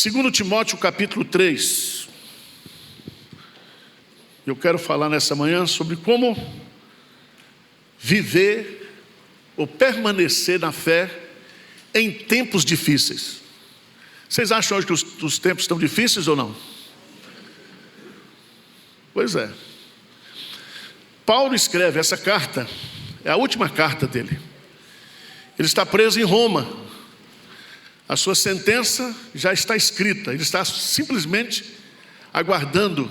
2 Timóteo capítulo 3. Eu quero falar nessa manhã sobre como viver ou permanecer na fé em tempos difíceis. Vocês acham hoje que os tempos estão difíceis ou não? Pois é. Paulo escreve essa carta, é a última carta dele. Ele está preso em Roma. A sua sentença já está escrita. Ele está simplesmente aguardando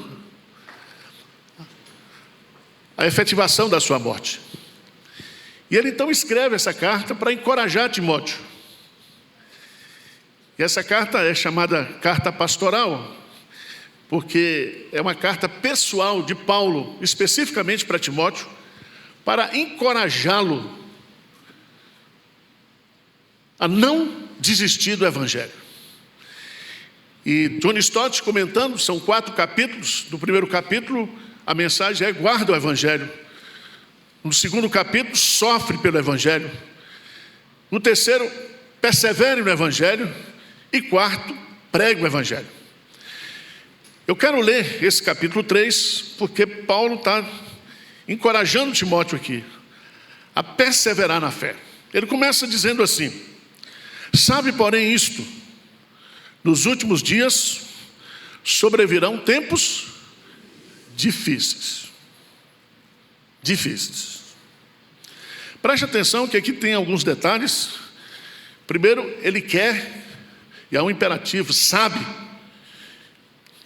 a efetivação da sua morte. E ele então escreve essa carta para encorajar Timóteo. E essa carta é chamada carta pastoral, porque é uma carta pessoal de Paulo, especificamente para Timóteo, para encorajá-lo a não desistir do Evangelho. E John Stott comentando, são 4 capítulos. No primeiro capítulo, a mensagem é: guarda o Evangelho. No segundo capítulo, sofre pelo Evangelho. No terceiro, persevere no Evangelho. E quarto, pregue o Evangelho. Eu quero ler esse capítulo 3, porque Paulo está encorajando Timóteo aqui a perseverar na fé. Ele começa dizendo assim: sabe, porém, isto: nos últimos dias sobrevirão tempos difíceis. Preste atenção que aqui tem alguns detalhes. Primeiro, ele quer, e há um imperativo, sabe.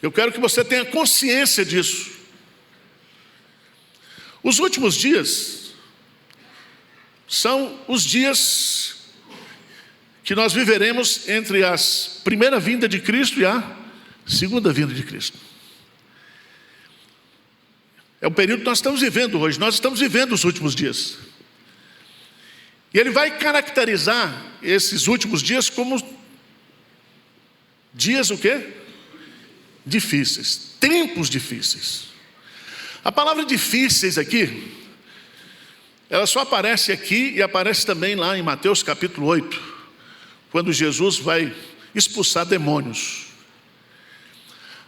Eu quero que você tenha consciência disso. Os últimos dias são os dias que nós viveremos entre a primeira vinda de Cristo e a segunda vinda de Cristo. É o período que nós estamos vivendo hoje. Nós estamos vivendo os últimos dias. E ele vai caracterizar esses últimos dias como dias o quê? Difíceis, tempos difíceis. A palavra difíceis aqui, ela só aparece aqui e aparece também lá em Mateus capítulo 8, quando Jesus vai expulsar demônios.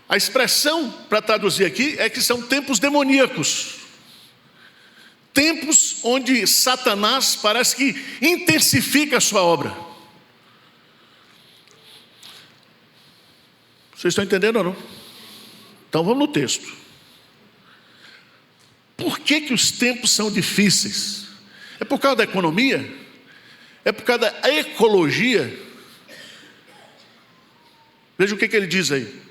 A expressão para traduzir aqui é que são tempos demoníacos. Tempos onde Satanás parece que intensifica a sua obra. Vocês estão entendendo ou não? Então vamos no texto. Por que os tempos são difíceis? É por causa da economia? É por causa da ecologia? Veja o que ele diz aí.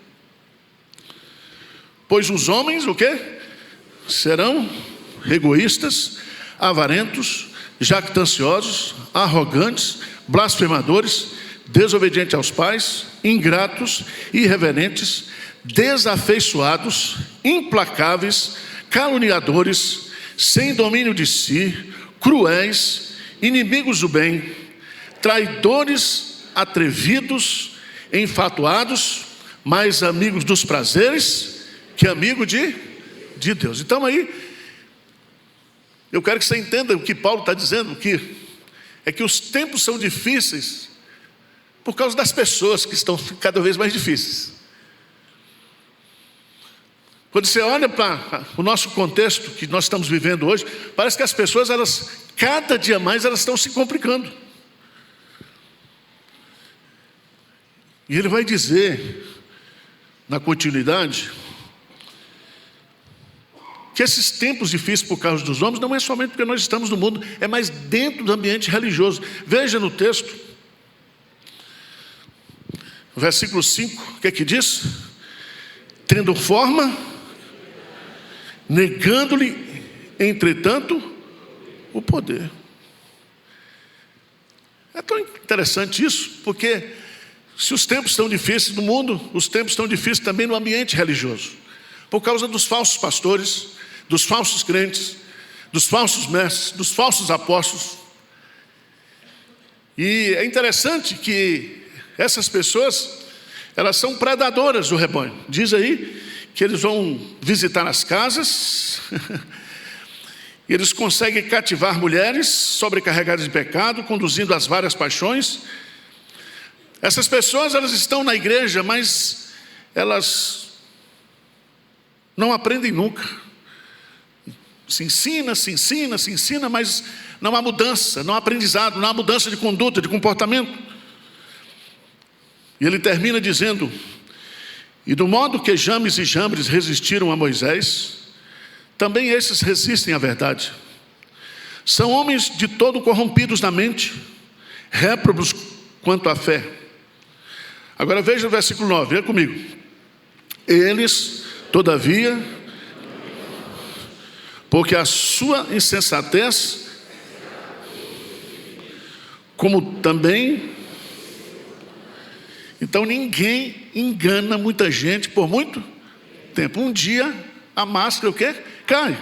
Pois os homens, o quê? Serão egoístas, avarentos, jactanciosos, arrogantes, blasfemadores, desobedientes aos pais, ingratos, irreverentes, desafeiçoados, implacáveis, caluniadores, sem domínio de si, cruéis, inimigos do bem, traidores, atrevidos, enfatuados, mais amigos dos prazeres que amigo de Deus. Então aí, eu quero que você entenda o que Paulo está dizendo, que é que os tempos são difíceis por causa das pessoas que estão cada vez mais difíceis. Quando você olha para o nosso contexto que nós estamos vivendo hoje, parece que as pessoas, cada dia mais, elas estão se complicando. E ele vai dizer, na continuidade, que esses tempos difíceis por causa dos homens não é somente porque nós estamos no mundo, é mais dentro do ambiente religioso. Veja no texto, versículo 5, o que é que diz? Tendo forma, negando-lhe, entretanto, o poder. É tão interessante isso, porque se os tempos estão difíceis no mundo, os tempos estão difíceis também no ambiente religioso, por causa dos falsos pastores, dos falsos crentes, dos falsos mestres, dos falsos apóstolos. E é interessante que essas pessoas, elas são predadoras do rebanho. Diz aí que eles vão visitar as casas e eles conseguem cativar mulheres sobrecarregadas de pecado, conduzindo às várias paixões. Essas pessoas, elas estão na igreja, mas elas não aprendem nunca. Se ensina, mas não há mudança, não há aprendizado, não há mudança de conduta, de comportamento. E ele termina dizendo: e do modo que James e Jambres resistiram a Moisés, também esses resistem à verdade. São homens de todo corrompidos na mente, réprobos quanto à fé. Agora veja o versículo 9, venha comigo. Eles, todavia, porque a sua insensatez, como também... Então ninguém engana muita gente por muito tempo. Um dia a máscara o quê? Cai.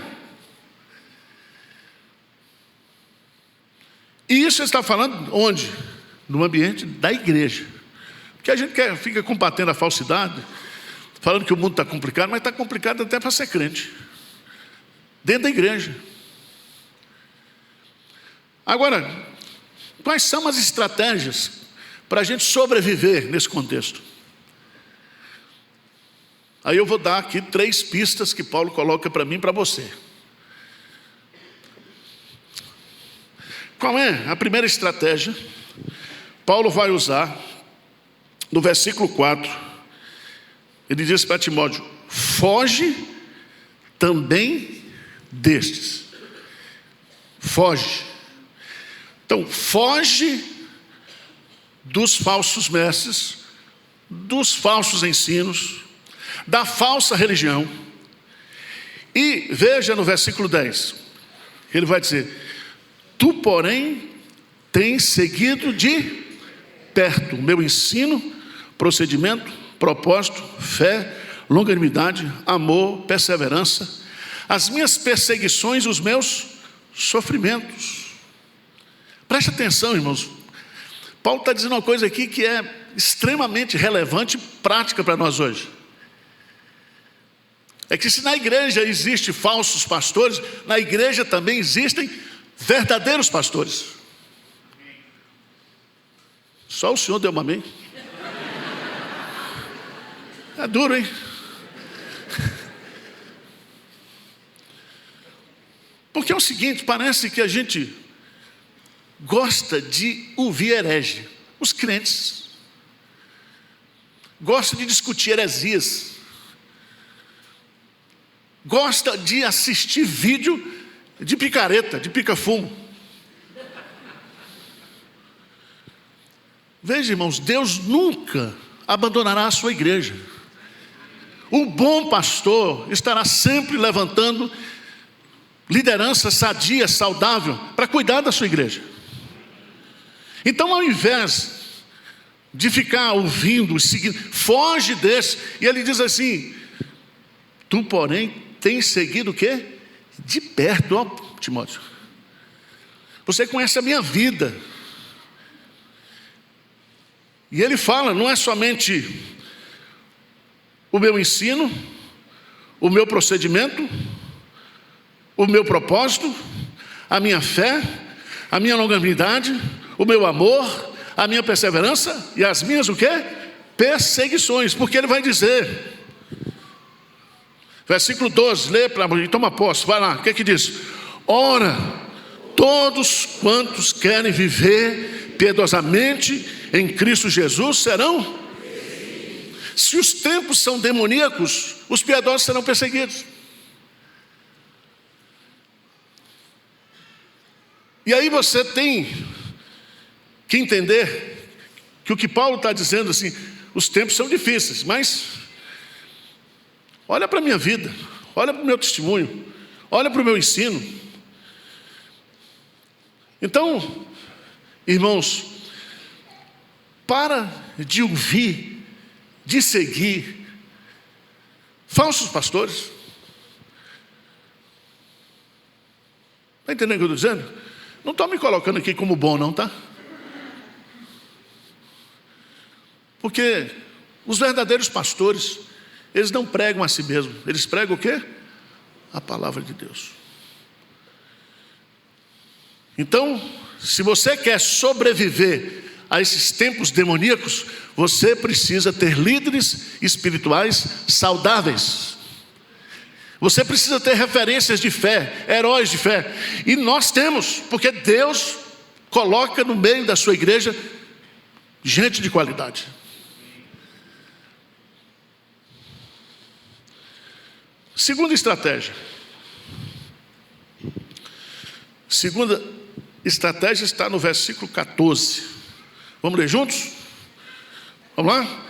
E isso está falando onde? No ambiente da igreja. Porque a gente fica combatendo a falsidade, falando que o mundo está complicado, mas está complicado até para ser crente. Dentro da igreja. Agora, quais são as estratégias para a gente sobreviver nesse contexto? Aí eu vou dar aqui 3 pistas que Paulo coloca para mim e para você. Qual é a primeira estratégia? Paulo vai usar no versículo 4. Ele diz para Timóteo: foge também destes. Foge. Então, foge dos falsos mestres, dos falsos ensinos, da falsa religião. E veja no versículo 10, ele vai dizer: tu, porém, tens seguido de perto o meu ensino, procedimento, propósito, fé, longanimidade, amor, perseverança, as minhas perseguições, os meus sofrimentos. Preste atenção, irmãos. Paulo está dizendo uma coisa aqui que é extremamente relevante e prática para nós hoje. É que se na igreja existem falsos pastores, na igreja também existem verdadeiros pastores. Só o senhor deu um amém? É duro, hein? Porque é o seguinte, parece que a gente gosta de ouvir herege. Os crentes gostam de discutir heresias, gosta de assistir vídeo de picareta, de pica-fumo. Veja, irmãos, Deus nunca abandonará a sua igreja. O bom pastor estará sempre levantando liderança sadia, saudável, para cuidar da sua igreja. Então, ao invés de ficar ouvindo, seguindo, foge desse. E ele diz assim: tu, porém, tens seguido o quê? De perto, ó, Timóteo. Você conhece a minha vida. E ele fala, não é somente o meu ensino, o meu procedimento, o meu propósito, a minha fé, a minha longanimidade, o meu amor, a minha perseverança e as minhas o quê? Perseguições. Porque ele vai dizer, versículo 12, lê para mim, toma posse, vai lá, o que é que diz? Ora, todos quantos querem viver piedosamente em Cristo Jesus serão? Se os tempos são demoníacos, os piedosos serão perseguidos. E aí você tem que entender que o que Paulo está dizendo assim, os tempos são difíceis, mas olha para a minha vida, olha para o meu testemunho, olha para o meu ensino. Então, irmãos, para de ouvir, de seguir falsos pastores. Está entendendo o que eu estou dizendo? Não estou me colocando aqui como bom não, tá? Porque os verdadeiros pastores, eles não pregam a si mesmos, eles pregam o quê? A palavra de Deus. Então, se você quer sobreviver a esses tempos demoníacos, você precisa ter líderes espirituais saudáveis. Você precisa ter referências de fé, heróis de fé. E nós temos, porque Deus coloca no meio da sua igreja gente de qualidade. Segunda estratégia. Segunda estratégia está no versículo 14. Vamos ler juntos? Vamos lá?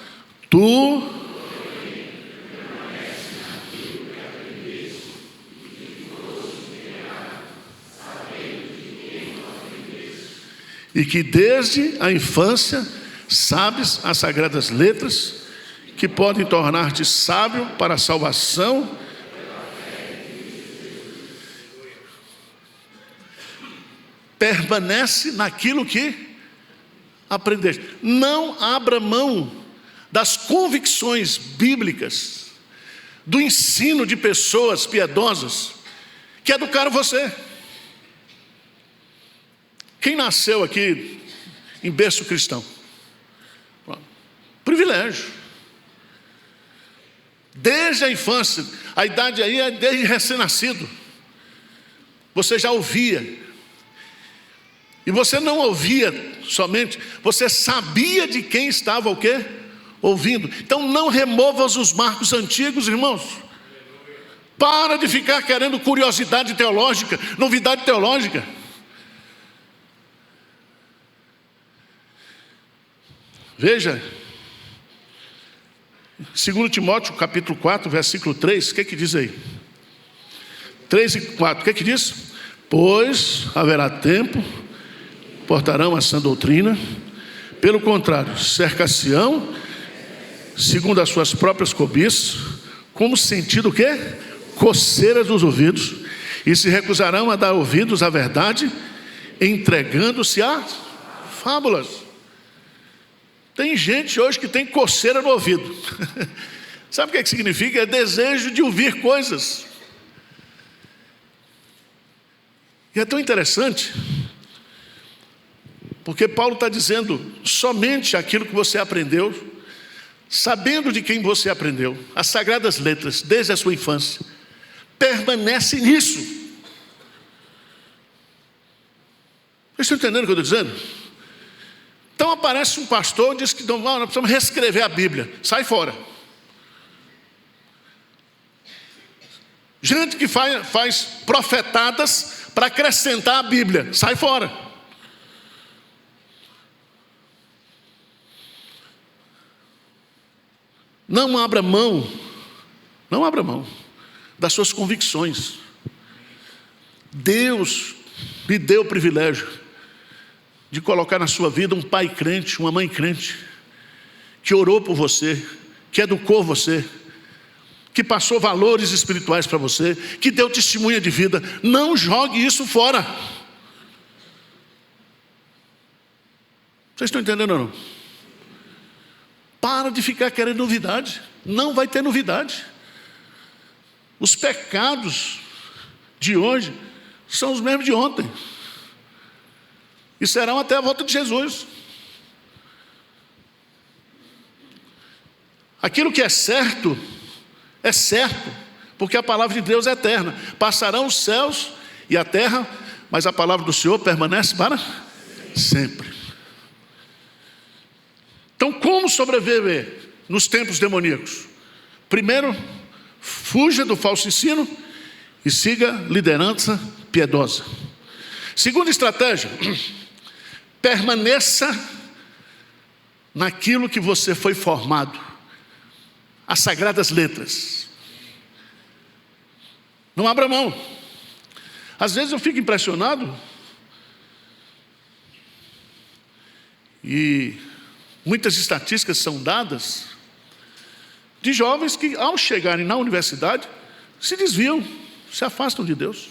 E que desde a infância sabes as sagradas letras, que podem tornar-te sábio para a salvação. Permanece naquilo que aprendeste. Não abra mão das convicções bíblicas, do ensino de pessoas piedosas que educaram você. Quem nasceu aqui em berço cristão? Privilégio. Desde a infância, a idade aí é desde recém-nascido. Você já ouvia. E você não ouvia somente, você sabia de quem estava o quê? Ouvindo. Então não remova os marcos antigos, irmãos. Para de ficar querendo curiosidade teológica, novidade teológica. Veja, 2 Timóteo capítulo 4, versículo 3, o que diz aí? 3 e 4, o que diz? Pois haverá tempo, portarão a sã doutrina, pelo contrário, cercar-se-ão, segundo as suas próprias cobiças, como sentido o quê? Coceiras dos ouvidos, e se recusarão a dar ouvidos à verdade, entregando-se a fábulas. Tem gente hoje que tem coceira no ouvido. Sabe o que significa? É desejo de ouvir coisas. E é tão interessante, porque Paulo está dizendo, somente aquilo que você aprendeu, sabendo de quem você aprendeu, as sagradas letras, desde a sua infância, permanece nisso. Vocês estão entendendo o que eu estou dizendo? Então aparece um pastor e diz que não, nós precisamos reescrever a Bíblia. Sai fora. Gente que faz profetadas para acrescentar a Bíblia. Sai fora. Não abra mão das suas convicções. Deus lhe deu o privilégio de colocar na sua vida um pai crente, uma mãe crente, que orou por você, que educou você, que passou valores espirituais para você, que deu testemunha de vida. Não jogue isso fora. Vocês estão entendendo ou não? Para de ficar querendo novidade. Não vai ter novidade. Os pecados de hoje são os mesmos de ontem. E serão até a volta de Jesus. Aquilo que é certo, porque a palavra de Deus é eterna. Passarão os céus e a terra, mas a palavra do Senhor permanece para sempre. Então, como sobreviver nos tempos demoníacos? Primeiro, fuja do falso ensino e siga liderança piedosa. Segunda estratégia, permaneça naquilo que você foi formado, as sagradas letras. Não abra mão. Às vezes eu fico impressionado, e muitas estatísticas são dadas, de jovens que ao chegarem na universidade, se desviam, se afastam de Deus.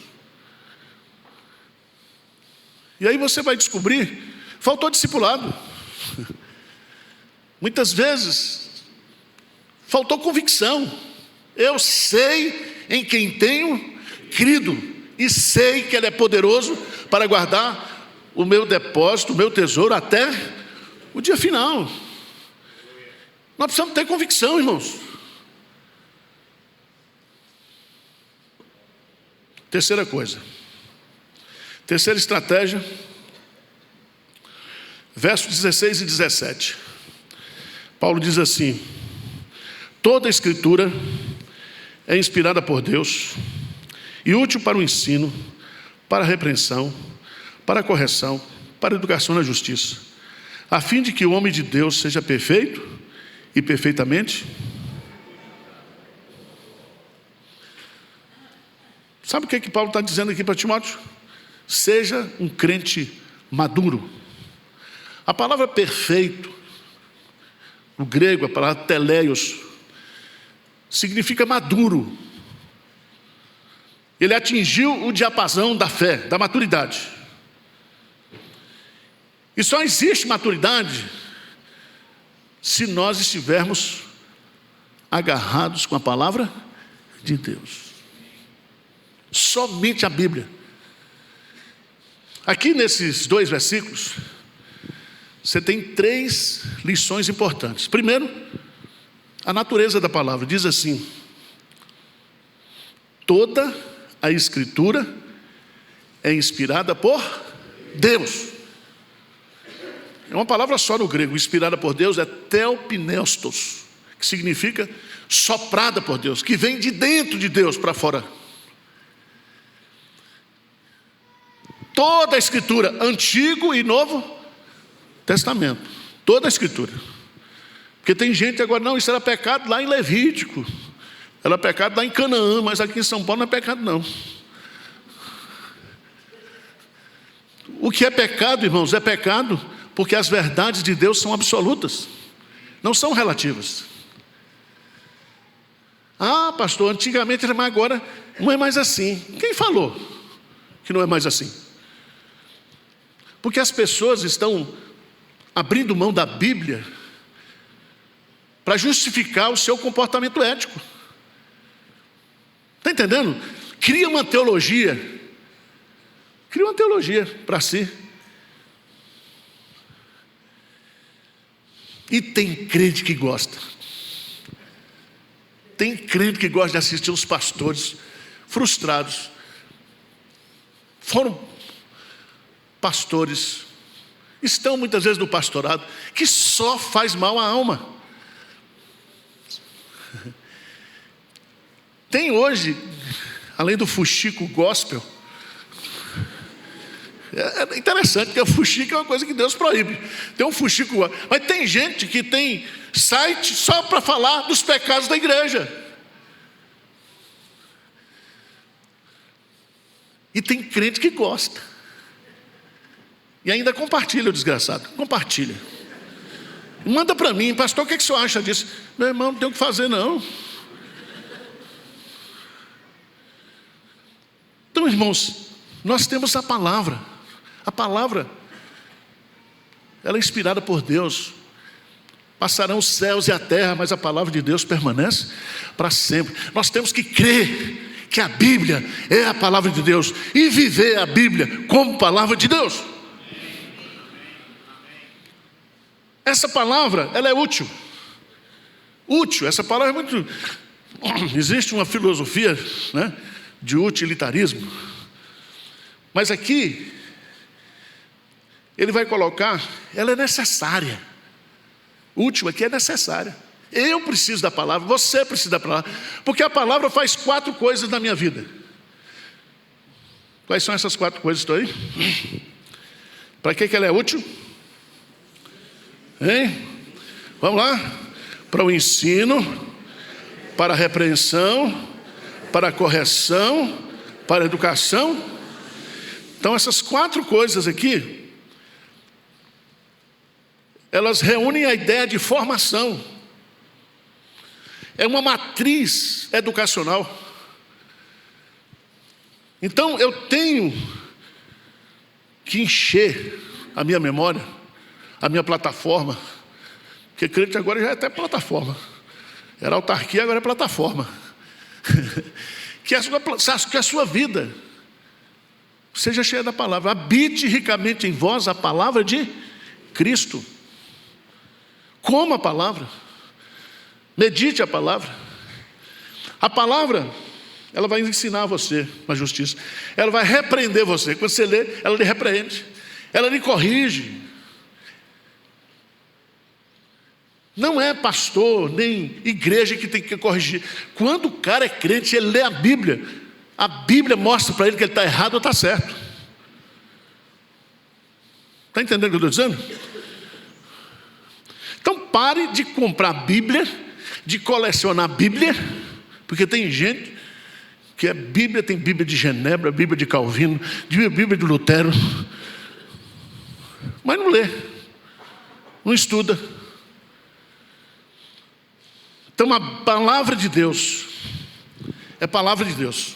E aí você vai descobrir, faltou discipulado. Muitas vezes, faltou convicção. Eu sei em quem tenho crido, e sei que Ele é poderoso para guardar o meu depósito, o meu tesouro até O dia final. Nós precisamos ter convicção, irmãos. Terceira coisa. Terceira estratégia. Versos 16 e 17. Paulo diz assim: toda a Escritura é inspirada por Deus e útil para o ensino, para a repreensão, para a correção, para a educação na justiça, a fim de que o homem de Deus seja perfeito e perfeitamente. Sabe o que Paulo está dizendo aqui para Timóteo? Seja um crente maduro. A palavra perfeito, no grego, a palavra teleios, significa maduro. Ele atingiu o diapasão da fé, da maturidade. E só existe maturidade se nós estivermos agarrados com a palavra de Deus. Somente a Bíblia. Aqui nesses 2 versículos, você tem 3 lições importantes. Primeiro, a natureza da palavra. Diz assim: toda a Escritura é inspirada por Deus. É uma palavra só no grego. Inspirada por Deus é theopneustos, que significa soprada por Deus, que vem de dentro de Deus para fora. Toda a Escritura, Antigo e Novo Testamento, toda a Escritura. Porque tem gente agora, não, isso era pecado lá em Levítico, era pecado lá em Canaã, mas aqui em São Paulo não é pecado não. O que é pecado, irmãos, é pecado porque as verdades de Deus são absolutas, não são relativas. Ah, pastor, antigamente era, mas agora não é mais assim. Quem falou que não é mais assim? Porque as pessoas estão abrindo mão da Bíblia para justificar o seu comportamento ético. Está entendendo? Cria uma teologia para si. E tem crente que gosta. Tem crente que gosta de assistir os pastores frustrados. Foram pastores, estão muitas vezes no pastorado, que só faz mal à alma. Tem hoje, além do fuxico gospel, é interessante, porque o fuxico é uma coisa que Deus proíbe. Tem um fuxico, mas tem gente que tem site só para falar dos pecados da igreja. E tem crente que gosta. E ainda compartilha, o desgraçado. Compartilha. Manda para mim, pastor, o que o senhor acha disso? Meu irmão, não tem o que fazer não. Então, irmãos, nós temos a palavra. A palavra, ela é inspirada por Deus. Passarão os céus e a terra, mas a palavra de Deus permanece para sempre. Nós temos que crer que a Bíblia é a palavra de Deus e viver a Bíblia como palavra de Deus. Essa palavra, ela é útil. Útil, essa palavra é muito... Existe uma filosofia, né, de utilitarismo. Mas aqui, ele vai colocar, ela é necessária. Útil aqui é necessária. Eu preciso da palavra, você precisa da palavra. Porque a palavra faz 4 coisas na minha vida. Quais são essas 4 coisas? Estou aí? Para que ela é útil? Hein? Vamos lá? Para o ensino, para a repreensão, para a correção, para a educação. Então essas 4 coisas aqui, elas reúnem a ideia de formação. É uma matriz educacional. Então eu tenho que encher a minha memória, a minha plataforma, porque crente agora já é até plataforma. Era autarquia, agora é plataforma. Que a sua vida seja cheia da palavra. Habite ricamente em vós a palavra de Cristo. Coma a palavra. Medite a palavra. A palavra, ela vai ensinar você a justiça. Ela vai repreender você. Quando você lê, ela lhe repreende. Ela lhe corrige. Não é pastor, nem igreja que tem que corrigir. Quando o cara é crente, ele lê a Bíblia mostra para ele que ele está errado ou está certo. Está entendendo o que eu estou dizendo? Então pare de comprar Bíblia, de colecionar Bíblia, porque tem gente que é Bíblia, tem Bíblia de Genebra, Bíblia de Calvino, Bíblia de Lutero, mas não lê, não estuda. Então a palavra de Deus é palavra de Deus,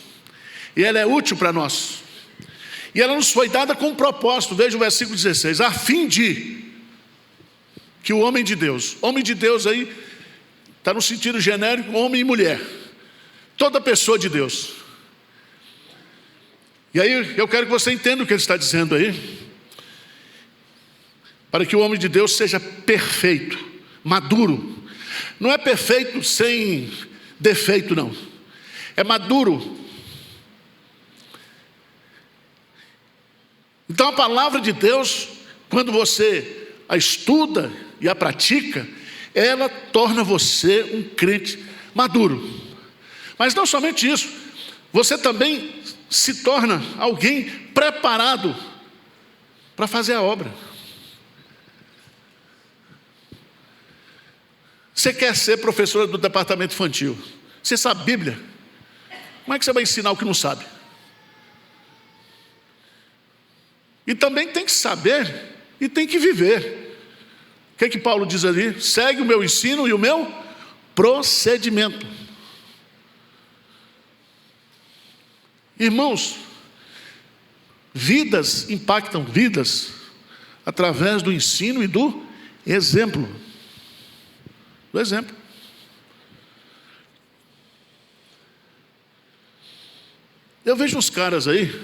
e ela é útil para nós, e ela nos foi dada com um propósito. Veja o versículo 16: a fim de que o homem de Deus aí está no sentido genérico, homem e mulher, toda pessoa de Deus. E aí eu quero que você entenda o que ele está dizendo aí, para que o homem de Deus seja perfeito, maduro. Não é perfeito sem defeito, não. É maduro. Então a palavra de Deus, quando você a estuda e a pratica, ela torna você um crente maduro. Mas não somente isso, você também se torna alguém preparado para fazer a obra. Você quer ser professora do departamento infantil, você sabe Bíblia, como é que você vai ensinar o que não sabe? E também tem que saber e tem que viver. O que é que Paulo diz ali? Segue o meu ensino e o meu procedimento. Irmãos, vidas impactam vidas através do ensino e do exemplo. Do exemplo. Eu vejo uns caras aí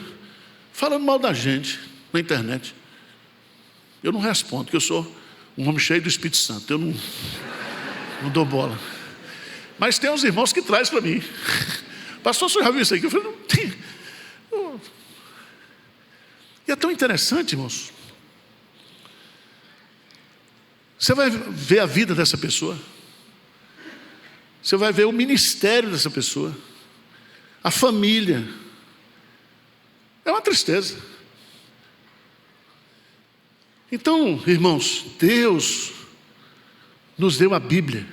falando mal da gente na internet. Eu não respondo, porque eu sou um homem cheio do Espírito Santo. Eu não dou bola. Mas tem uns irmãos que trazem para mim. Pastor, você já viu isso aqui? Eu falei, não tem. E é tão interessante, irmãos. Você vai ver a vida dessa pessoa. Você vai ver o ministério dessa pessoa. A família. É uma tristeza. Então, irmãos, Deus nos deu a Bíblia.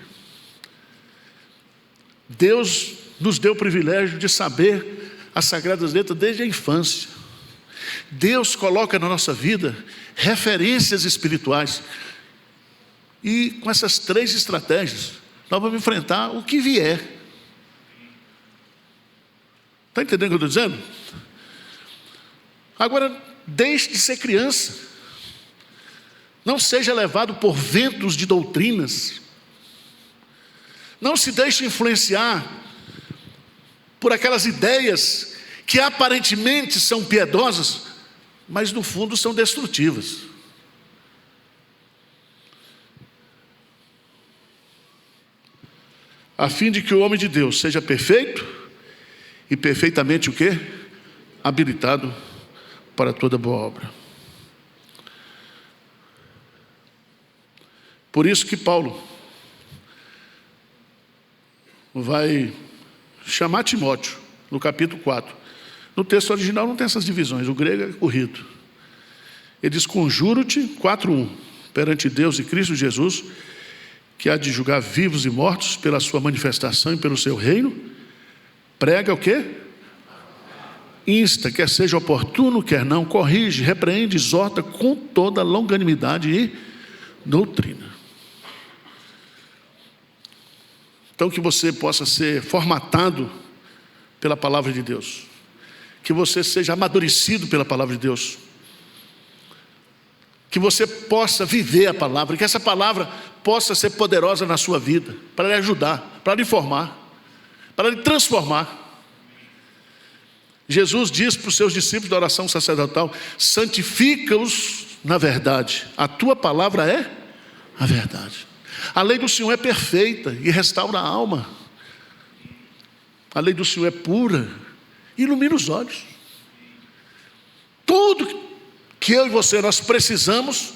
Deus nos deu o privilégio de saber as Sagradas Letras desde a infância. Deus coloca na nossa vida referências espirituais. E com essas 3 estratégias, nós vamos enfrentar o que vier. Está entendendo o que eu estou dizendo? Agora, deixe de ser criança. Não seja levado por ventos de doutrinas. Não se deixe influenciar por aquelas ideias que aparentemente são piedosas, mas no fundo são destrutivas. A fim de que o homem de Deus seja perfeito e perfeitamente o quê? Habilitado para toda boa obra. Por isso que Paulo vai chamar Timóteo no capítulo 4. No texto original não tem essas divisões, o grego é corrido. Ele diz: conjuro-te, 4:1, perante Deus e Cristo Jesus, que há de julgar vivos e mortos pela sua manifestação e pelo seu reino, prega o quê? Insta, quer seja oportuno, quer não, corrige, repreende, exorta com toda longanimidade e doutrina. Então que você possa ser formatado pela palavra de Deus, que você seja amadurecido pela palavra de Deus, que você possa viver a palavra, que essa palavra possa ser poderosa na sua vida, para lhe ajudar, para lhe formar, para lhe transformar. Jesus diz para os seus discípulos da oração sacerdotal: santifica-os na verdade, a tua palavra é a verdade. A lei do Senhor é perfeita e restaura a alma. A lei do Senhor é pura e ilumina os olhos. Tudo que eu e você nós precisamos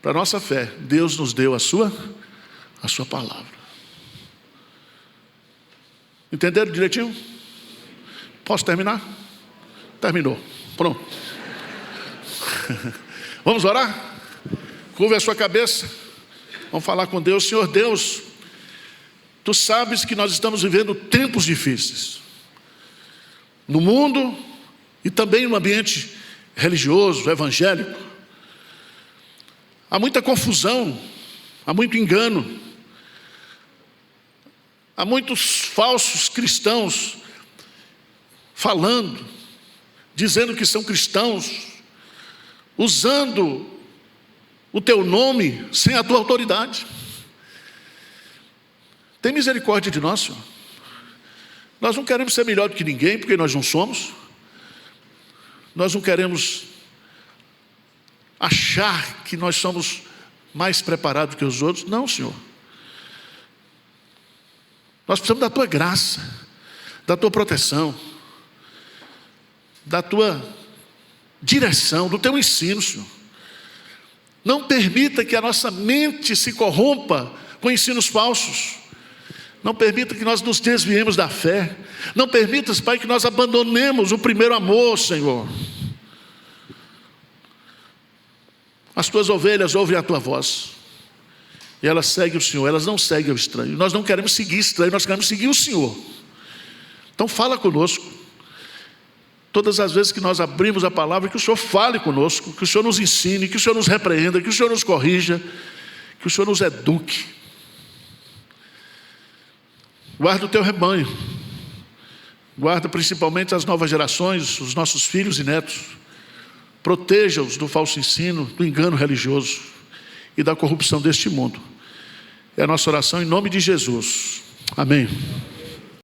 para a nossa fé, Deus nos deu a sua palavra. Entenderam direitinho? Posso terminar? Terminou. Pronto. Vamos orar? Curva a sua cabeça. Vamos falar com Deus. Senhor Deus, Tu sabes que nós estamos vivendo tempos difíceis. No mundo e também no ambiente religioso, evangélico. Há muita confusão, há muito engano. Há muitos falsos cristãos falando, dizendo que são cristãos, usando o Teu nome sem a Tua autoridade. Tem misericórdia de nós, Senhor. Nós não queremos ser melhor do que ninguém, porque nós não somos. Nós não queremos achar que nós somos mais preparados que os outros. Não, Senhor. Nós precisamos da Tua graça, da Tua proteção, da Tua direção, do Teu ensino, Senhor. Não permita que a nossa mente se corrompa com ensinos falsos. Não permita que nós nos desviemos da fé. Não permita, Pai, que nós abandonemos o primeiro amor, Senhor. As Tuas ovelhas ouvem a Tua voz. E elas seguem o Senhor, elas não seguem o estranho. Nós não queremos seguir estranho, nós queremos seguir o Senhor. Então fala conosco. Todas as vezes que nós abrimos a palavra, que o Senhor fale conosco, que o Senhor nos ensine, que o Senhor nos repreenda, que o Senhor nos corrija, que o Senhor nos eduque. Guarda o Teu rebanho. Guarda principalmente as novas gerações, os nossos filhos e netos. Proteja-os do falso ensino, do engano religioso e da corrupção deste mundo. É a nossa oração em nome de Jesus. Amém.